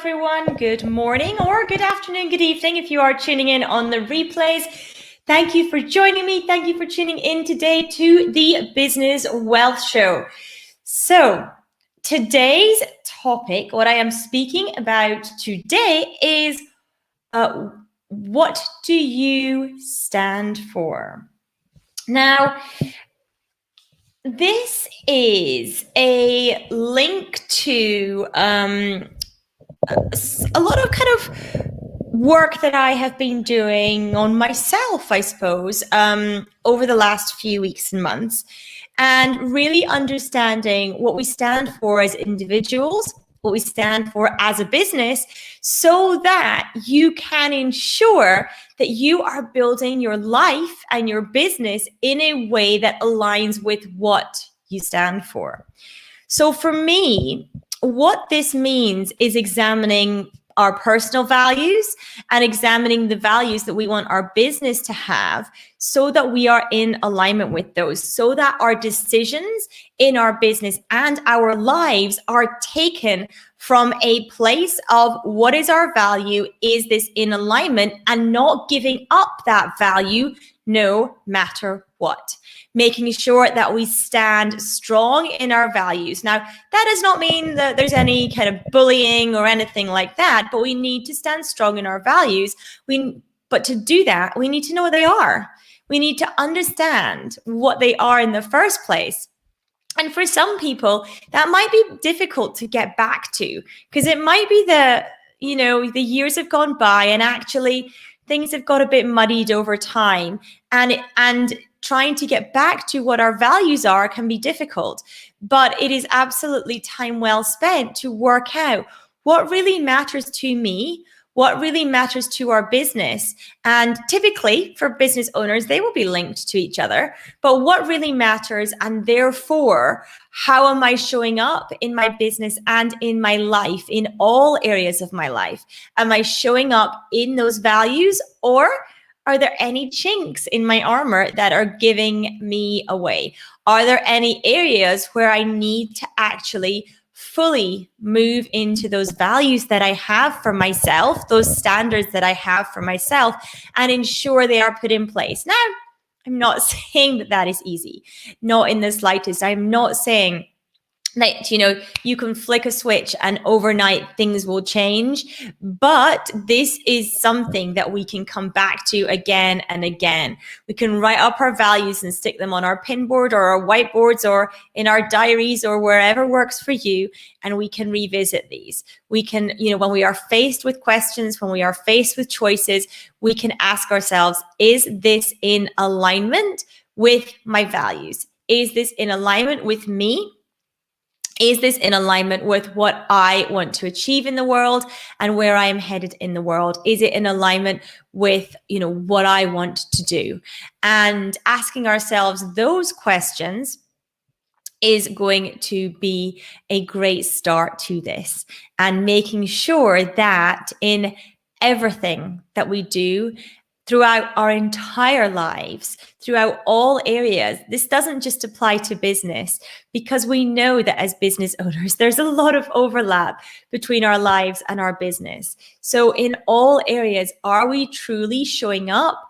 everyone. Good morning or good afternoon, good evening if you are tuning in on the replays. Thank you for joining me. Thank you for tuning in today to the Business Wealth Show. So today's topic, what I am speaking about today is what do you stand for? Now, this is a link to a lot of kind of work that I have been doing on myself, I suppose, over the last few weeks and months, and really understanding what we stand for as individuals, what we stand for as a business, so that you can ensure that you are building your life and your business in a way that aligns with what you stand for. So for me, what this means is examining our personal values and examining the values that we want our business to have so that we are in alignment with those, so that our decisions in our business and our lives are taken from a place of what is our value, is this in alignment, and not giving up that value no matter what. Making sure that we stand strong in our values. Now, that does not mean that there's any kind of bullying or anything like that, but we need to stand strong in our values. But to do that, we need to know what they are. We need to understand what they are in the first place. And for some people, that might be difficult to get back to, because it might be that, the years have gone by and actually things have got a bit muddied over time, and trying to get back to what our values are can be difficult. But it is absolutely time well spent to work out what really matters to me, what really matters to our business. And typically for business owners, they will be linked to each other. But what really matters, and therefore, how am I showing up in my business and in my life, in all areas of my life? Am I showing up in those values, or are there any chinks in my armor that are giving me away? Are there any areas where I need to actually fully move into those values that I have for myself, those standards that I have for myself, and ensure they are put in place? Now, I'm not saying that that is easy, not in the slightest. I'm not saying that, you can flick a switch and overnight things will change. But this is something that we can come back to again and again. We can write up our values and stick them on our pinboard or our whiteboards or in our diaries or wherever works for you. And we can revisit these. We can, when we are faced with questions, when we are faced with choices, we can ask ourselves, is this in alignment with my values? Is this in alignment with me? Is this in alignment with what I want to achieve in the world and where I am headed in the world? Is it in alignment with, what I want to do? And asking ourselves those questions is going to be a great start to this, and making sure that in everything that we do throughout our entire lives, throughout all areas. This doesn't just apply to business, because we know that as business owners, there's a lot of overlap between our lives and our business. So in all areas, are we truly showing up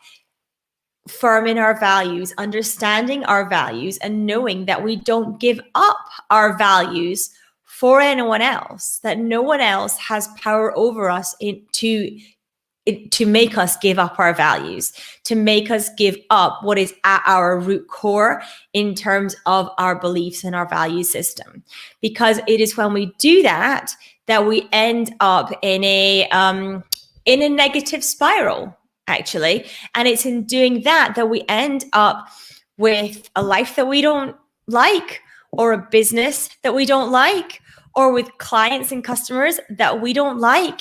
firm in our values, understanding our values, and knowing that we don't give up our values for anyone else, that no one else has power over us to make us give up our values, to make us give up what is at our root core in terms of our beliefs and our value system. Because it is when we do that we end up in a negative spiral, actually. And it's in doing that we end up with a life that we don't like, or a business that we don't like, or with clients and customers that we don't like.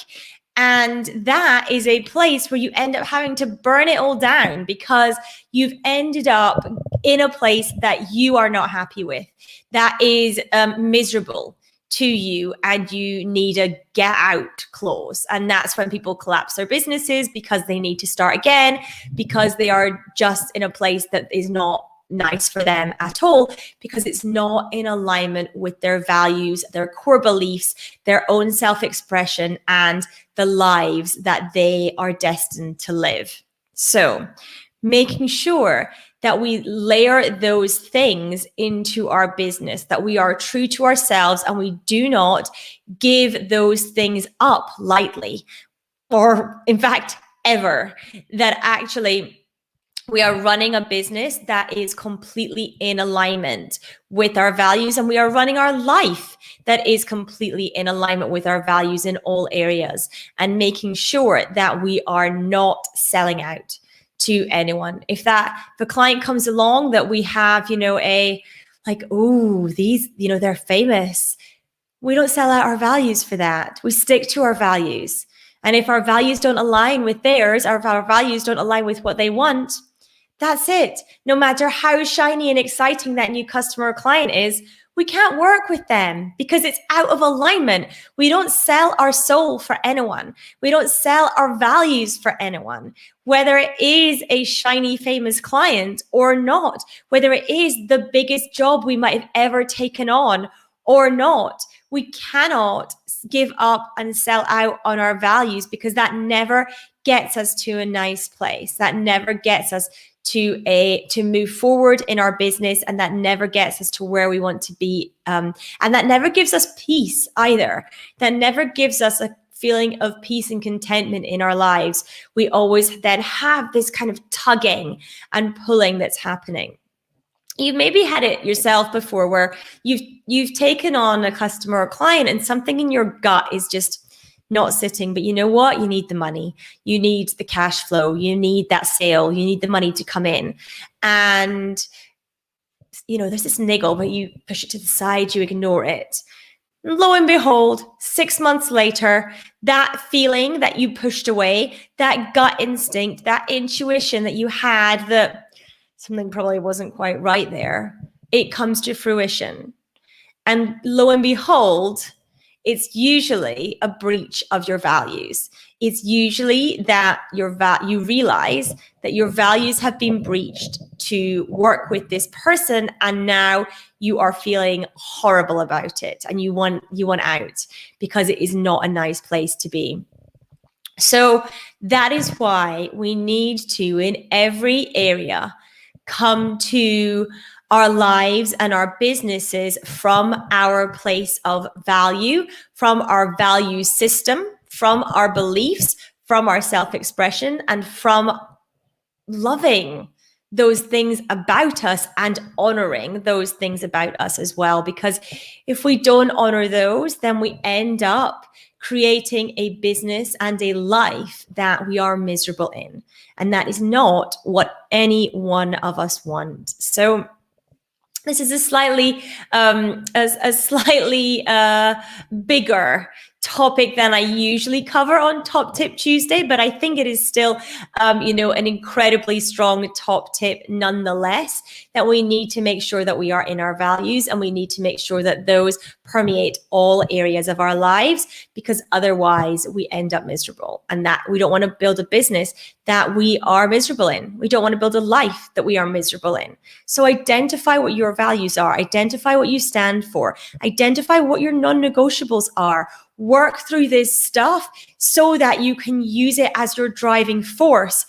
And that is a place where you end up having to burn it all down, because you've ended up in a place that you are not happy with, that is miserable to you, and you need a get out clause. And that's when people collapse their businesses, because they need to start again, because they are just in a place that is not nice for them at all, because it's not in alignment with their values, their core beliefs, their own self-expression, and the lives that they are destined to live. So making sure that we layer those things into our business, that we are true to ourselves and we do not give those things up lightly, or in fact, ever, that actually we are running a business that is completely in alignment with our values, and we are running our life that is completely in alignment with our values in all areas, and making sure that we are not selling out to anyone. If a client comes along that we have, these, they're famous, we don't sell out our values for that. We stick to our values. And if our values don't align with theirs, or if our values don't align with what they want, that's it. No matter how shiny and exciting that new customer or client is, we can't work with them because it's out of alignment. We don't sell our soul for anyone. We don't sell our values for anyone, whether it is a shiny, famous client or not, whether it is the biggest job we might have ever taken on or not. We cannot give up and sell out on our values, because that never gets us to a nice place. That never gets us to move forward in our business, and that never gets us to where we want to be. And that never gives us peace either. That never gives us a feeling of peace and contentment in our lives. We always then have this kind of tugging and pulling that's happening. You've maybe had it yourself before, where you've taken on a customer or client and something in your gut is just not sitting, but you know what? You need the money. You need the cash flow. You need that sale. You need the money to come in. And, there's this niggle, but you push it to the side, you ignore it. Lo and behold, 6 months later, that feeling that you pushed away, that gut instinct, that intuition that you had that something probably wasn't quite right there, it comes to fruition. And lo and behold, it's usually a breach of your values. It's usually that you realize that your values have been breached to work with this person, and now you are feeling horrible about it, and you want out because it is not a nice place to be. So that is why we need to, in every area, come to our lives and our businesses from our place of value, from our value system, from our beliefs, from our self-expression, and from loving those things about us and honoring those things about us as well. Because if we don't honor those, then we end up creating a business and a life that we are miserable in. And that is not what any one of us want. So this is a slightly bigger topic than I usually cover on Top Tip Tuesday, but I think it is still, an incredibly strong top tip nonetheless, that we need to make sure that we are in our values, and we need to make sure that those permeate all areas of our lives, because otherwise we end up miserable, and that we don't want to build a business that we are miserable in. We don't want to build a life that we are miserable in. So identify what your values are, identify what you stand for, identify what your non-negotiables are. Work through this stuff so that you can use it as your driving force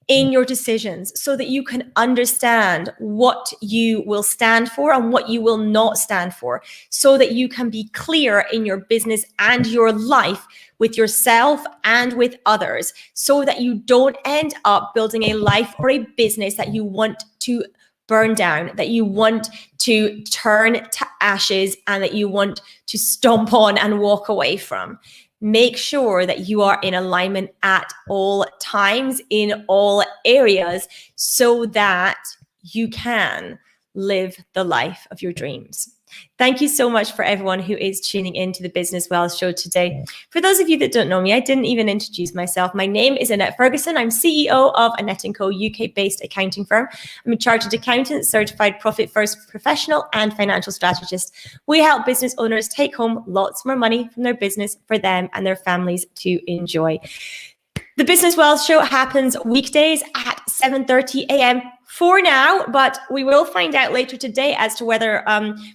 in your decisions, so that you can understand what you will stand for and what you will not stand for, so that you can be clear in your business and your life with yourself and with others, so that you don't end up building a life or a business that you want to burn down, that you want to turn to ashes, and that you want to stomp on and walk away from. Make sure that you are in alignment at all times, in all areas, so that you can live the life of your dreams. Thank you so much for everyone who is tuning into the Business Wells Show today. For those of you that don't know me, I didn't even introduce myself. My name is Annette Ferguson. I'm CEO of Annette & Co, UK-based accounting firm. I'm a chartered accountant, certified Profit First professional, and financial strategist. We help business owners take home lots more money from their business for them and their families to enjoy. The Business Wells Show happens weekdays at 7:30 a.m. for now, but we will find out later today as to whether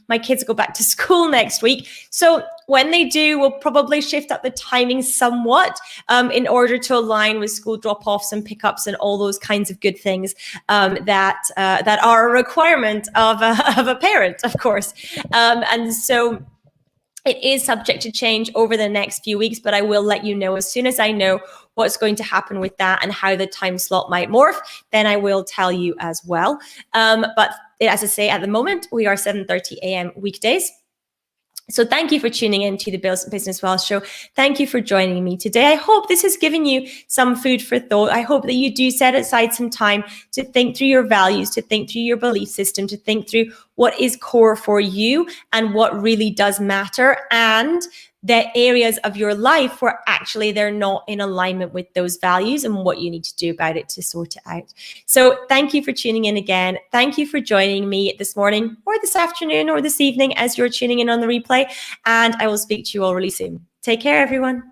my kids go back to school next week. So when they do, we'll probably shift up the timing somewhat in order to align with school drop-offs and pickups and all those kinds of good things that are a requirement of a parent, of course. And so it is subject to change over the next few weeks, but I will let you know as soon as I know what's going to happen with that and how the time slot might morph, then I will tell you as well. But as I say, at the moment, we are 7:30 a.m. weekdays. So thank you for tuning in to the Business Wealth Show. Thank you for joining me today. I hope this has given you some food for thought. I hope that you do set aside some time to think through your values, to think through your belief system, to think through what is core for you and what really does matter, and the areas of your life where actually they're not in alignment with those values and what you need to do about it to sort it out. So thank you for tuning in again. Thank you for joining me this morning or this afternoon or this evening as you're tuning in on the replay. And I will speak to you all really soon. Take care, everyone.